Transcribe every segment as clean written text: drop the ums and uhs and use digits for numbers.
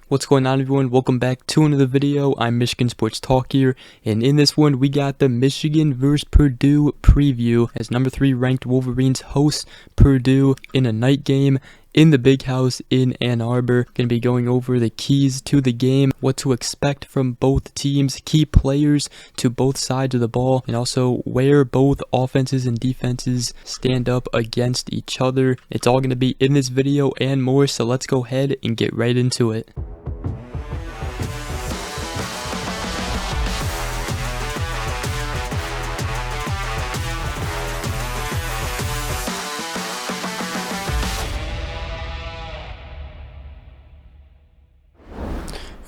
What's going on, everyone? Welcome back to another video. I'm Michigan Sports Talk here, and in this one we got the Michigan vs Purdue preview as number 3 ranked Wolverines host Purdue in a night game in the Big House in Ann Arbor. Going to be going over the keys to the game, what to expect from both teams, key players to both sides of the ball, and also where both offenses and defenses stand up against each other. It's all going to be in this video and more, so let's go ahead and get right into it.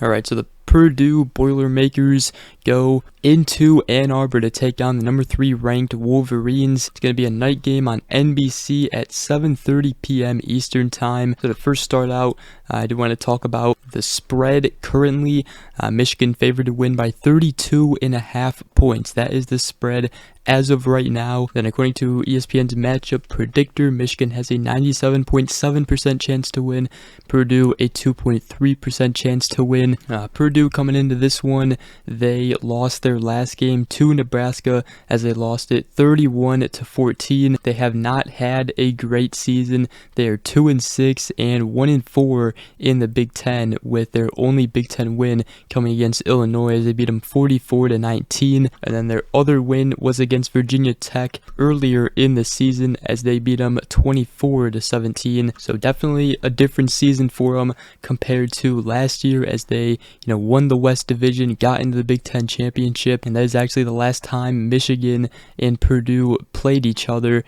Alright, so the Purdue Boilermakers go into Ann Arbor to take on the number 3 ranked Wolverines. It's going to be a night game on NBC at 7:30 p.m. Eastern Time. So to first start out, I do want to talk about the spread. Currently, Michigan favored to win by 32.5 points. That is the spread as of right now. Then according to ESPN's matchup predictor, Michigan has a 97.7% chance to win, Purdue a 2.3% chance to win. Purdue coming into this one, they lost their last game to Nebraska as they lost it 31-14. They have not had a great season. They are 2-6 and 1-4 in the Big Ten, with their only Big Ten win coming against Illinois as they beat them 44-19. And then their other win was against Virginia Tech earlier in the season as they beat them 24-17. So definitely a different season for them compared to last year as they won the West Division, got into the Big Ten championship, and that is actually the last time Michigan and Purdue played each other.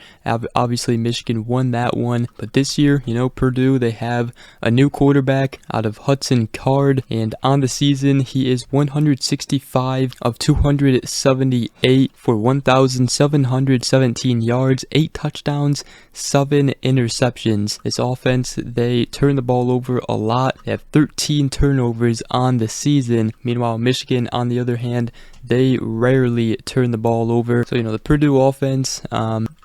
Obviously Michigan won that one, but this year, Purdue, they have a new quarterback out of Hudson Card, and on the season he is 165 of 278 for 1,717 yards, 8 touchdowns, 7 interceptions. This offense, they turn the ball over a lot. They have 13 turnovers on the season. Meanwhile, Michigan, on the other hand, they rarely turn the ball over. So, the Purdue offense,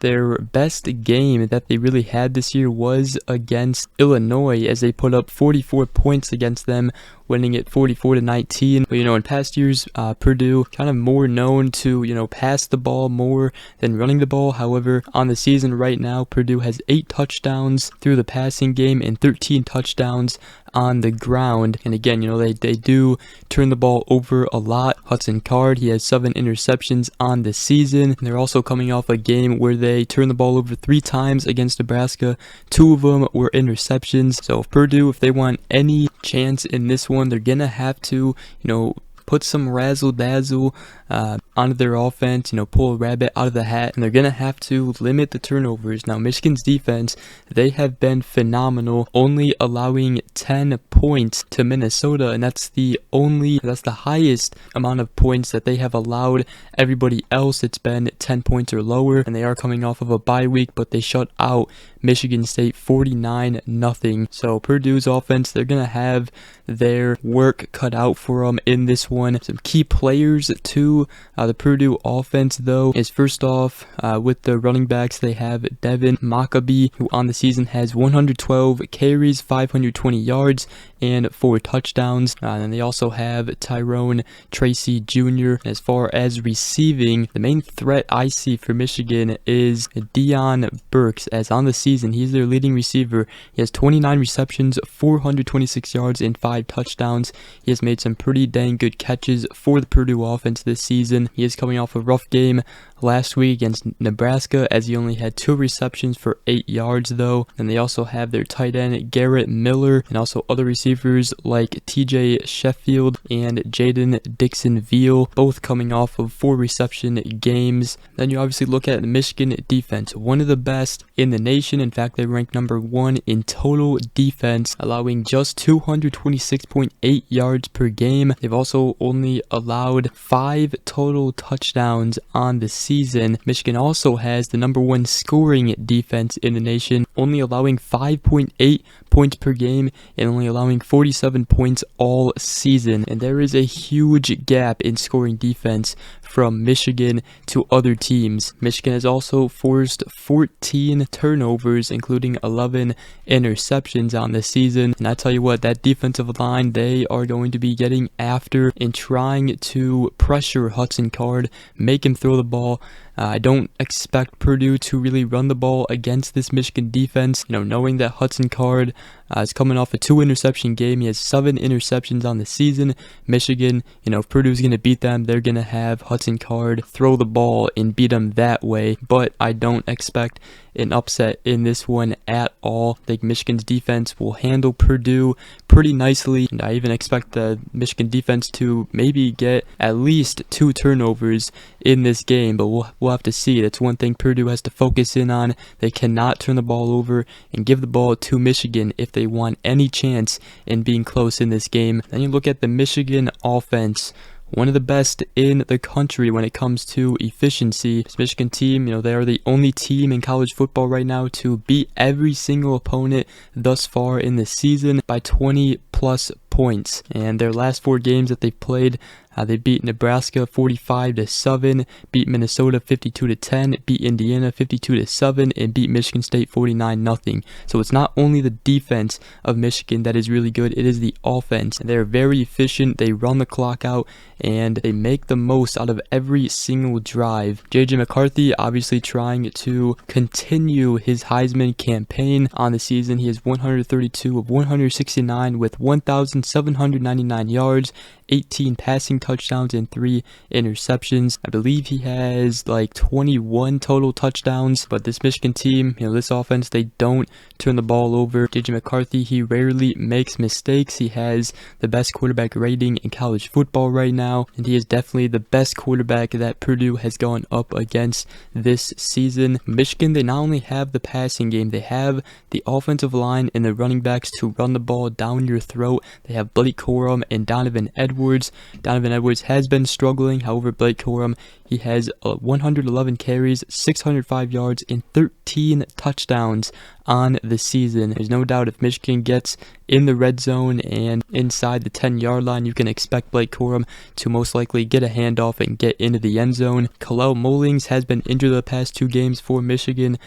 their best game that they really had this year was against Illinois as they put up 44 points against them, winning it 44-19. But, in past years, Purdue kind of more known to, pass the ball more than running the ball. However, on the season right now, Purdue has 8 touchdowns through the passing game and 13 touchdowns on the ground. And again, they do turn the ball over a lot. Hudson Card, he has 7 interceptions on the season. And they're also coming off a game where they turned the ball over 3 times against Nebraska. 2 of them were interceptions. So if Purdue, if they want any chance in this one, they're gonna have to, put some razzle-dazzle onto their offense, pull a rabbit out of the hat, and they're going to have to limit the turnovers. Now, Michigan's defense, they have been phenomenal, only allowing 10 points to Minnesota, and that's the highest amount of points that they have allowed. Everybody else, it's been 10 points or lower, and they are coming off of a bye week, but they shut out Michigan State 49-0. So Purdue's offense, they're going to have their work cut out for them in this one. Some key players to the Purdue offense, though, is first off, with the running backs, they have Devin Maccabee, who on the season has 112 carries, 520 yards, and 4 touchdowns. And then they also have Tyrone Tracy Jr. As far as receiving, the main threat I see for Michigan is Deion Burks, as on the season, he's their leading receiver. He has 29 receptions, 426 yards, and 5 touchdowns. He has made some pretty dang good catches for the Purdue offense this season. He is coming off a rough game last week against Nebraska as he only had 2 receptions for 8 yards, though. And they also have their tight end Garrett Miller, and also other receivers like TJ Sheffield and Jaden Dixon-Veal, both coming off of 4 reception games. Then you obviously look at the Michigan defense, one of the best in the nation. In fact, they rank number 1 in total defense, allowing just 226.8 yards per game. They've also only allowed 5 total touchdowns on the season. Michigan also has the number 1 scoring defense in the nation, only allowing 5.8 points per game and only allowing 47 points all season. And there is a huge gap in scoring defense from Michigan to other teams. Michigan has also forced 14 turnovers, including 11 interceptions on the season. And I tell you what, that defensive line, they are going to be getting after and trying to pressure Hudson Card, make him throw the ball. I don't expect Purdue to really run the ball against this Michigan defense. Knowing that Hudson Card is coming off a 2-interception game. He has 7 interceptions on the season. Michigan, if Purdue's going to beat them, they're going to have Hudson Card throw the ball and beat them that way. But I don't expect an upset in this one at all. I think Michigan's defense will handle Purdue pretty nicely, and I even expect the Michigan defense to maybe get at least 2 turnovers in this game, but we'll have to see. That's one thing Purdue has to focus in on. They cannot turn the ball over and give the ball to Michigan if they want any chance in being close in this game. Then you look at the Michigan offense. One of the best in the country when it comes to efficiency. This Michigan team, they are the only team in college football right now to beat every single opponent thus far in the season by 20 plus points. And their last 4 games that they've played, they beat Nebraska 45-7, beat Minnesota 52-10, beat Indiana 52-7, and beat Michigan State 49-0. So it's not only the defense of Michigan that is really good, it is the offense. They're very efficient, they run the clock out, and they make the most out of every single drive. J.J. McCarthy obviously trying to continue his Heisman campaign on the season. He has 132 of 169 with 1,799 yards, 18 passing touchdowns, and 3 interceptions. I believe he has like 21 total touchdowns, but this Michigan team, this offense, they don't turn the ball over. J.J. McCarthy, he rarely makes mistakes. He has the best quarterback rating in college football right now, and he is definitely the best quarterback that Purdue has gone up against this season. Michigan, they not only have the passing game, they have the offensive line and the running backs to run the ball down your throat. They have Blake Corum and Donovan Edwards. Donovan Edwards has been struggling. However, Blake Corum, he has 111 carries, 605 yards, and 13 touchdowns on the season. There's no doubt if Michigan gets in the red zone and inside the 10-yard line, you can expect Blake Corum to most likely get a handoff and get into the end zone. Kalel Mullings has been injured the past 2 games for Michigan.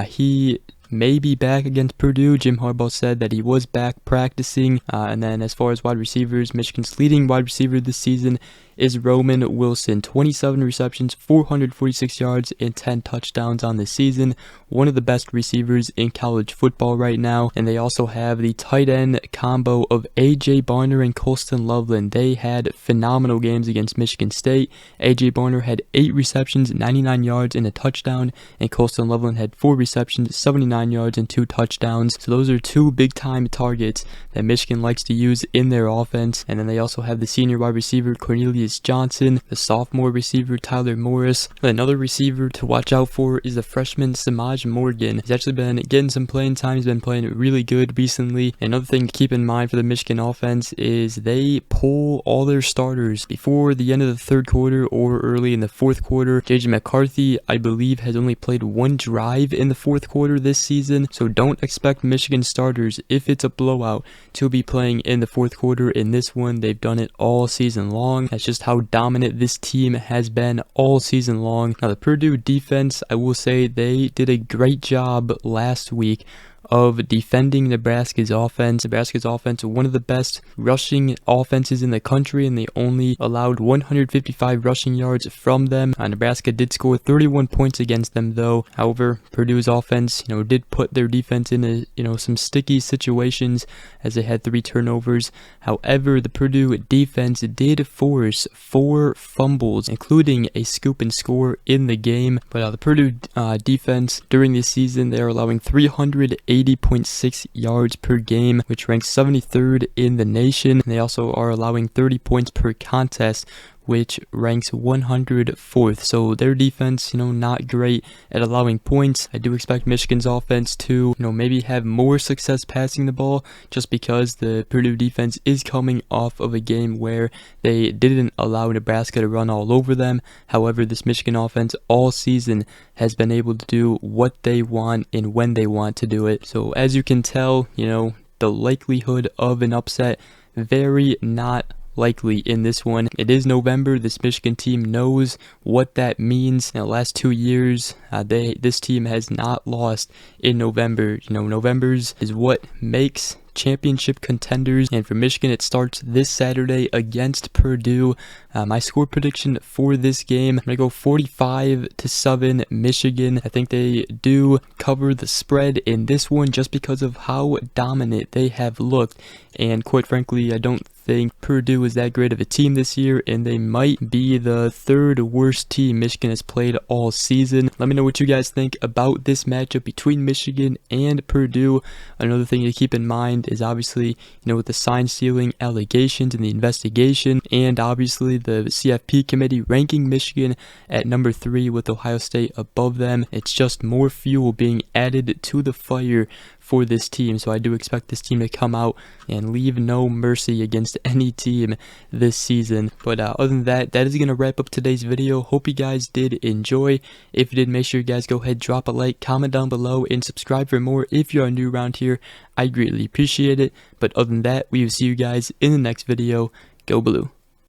He may be back against Purdue. Jim Harbaugh said that he was back practicing. And then as far as wide receivers, Michigan's leading wide receiver this season is Roman Wilson. 27 receptions, 446 yards, and 10 touchdowns on the season. One of the best receivers in college football right now. And they also have the tight end combo of A.J. Barner and Colston Loveland. They had phenomenal games against Michigan State. A.J. Barner had 8 receptions, 99 yards, and a touchdown. And Colston Loveland had 4 receptions, 79 yards, and 2 touchdowns. So those are 2 big-time targets that Michigan likes to use in their offense. And then they also have the senior wide receiver Cornelius Johnson, the sophomore receiver Tyler Morris. Another receiver to watch out for is the freshman Samaj Morgan. He's actually been getting some playing time. He's been playing really good recently. Another thing to keep in mind for the Michigan offense is they pull all their starters before the end of the 3rd quarter or early in the 4th quarter. J.J. McCarthy, I believe, has only played 1 drive in the 4th quarter this season, so don't expect Michigan starters, if it's a blowout, to be playing in the 4th quarter. In this one, they've done it all season long. That's just how dominant this team has been all season long. Now, the Purdue defense, I will say they did a great job last week of defending Nebraska's offense. Nebraska's offense, one of the best rushing offenses in the country, and they only allowed 155 rushing yards from them. Nebraska did score 31 points against them, though. However, Purdue's offense, did put their defense in some sticky situations as they had 3 turnovers. However, the Purdue defense did force 4 fumbles, including a scoop and score in the game. But the Purdue defense during this season, they are allowing 380.6 yards per game, which ranks 73rd in the nation. They also are allowing 30 points per contest, which ranks 104th. So their defense, not great at allowing points. I do expect Michigan's offense to, maybe have more success passing the ball, just because the Purdue defense is coming off of a game where they didn't allow Nebraska to run all over them. However, this Michigan offense all season has been able to do what they want and when they want to do it. So as you can tell, the likelihood of an upset, very not likely in this one. It is November. This Michigan team knows what that means. In the last 2 years, this team has not lost in November. You know, November's is what makes championship contenders, and for Michigan it starts this Saturday against Purdue. My score prediction for this game, I'm gonna go 45-7 Michigan. I think they do cover the spread in this one just because of how dominant they have looked, and quite frankly I don't think Purdue is that great of a team this year, and they might be the third worst team Michigan has played all season. Let me know what you guys think about this matchup between Michigan and Purdue. Another thing to keep in mind is obviously, you know, with the sign stealing allegations and the investigation, and obviously the CFP committee ranking Michigan at number 3 with Ohio State above them. It's just more fuel being added to the fire for this team, so I do expect this team to come out and leave no mercy against any team this season. But other than that, that is going to wrap up today's video. Hope you guys did enjoy. If you did, make sure you guys go ahead, drop a like, comment down below, and subscribe for more if you are new around here. I greatly appreciate it. But other than that, we will see you guys in the next video. Go Blue.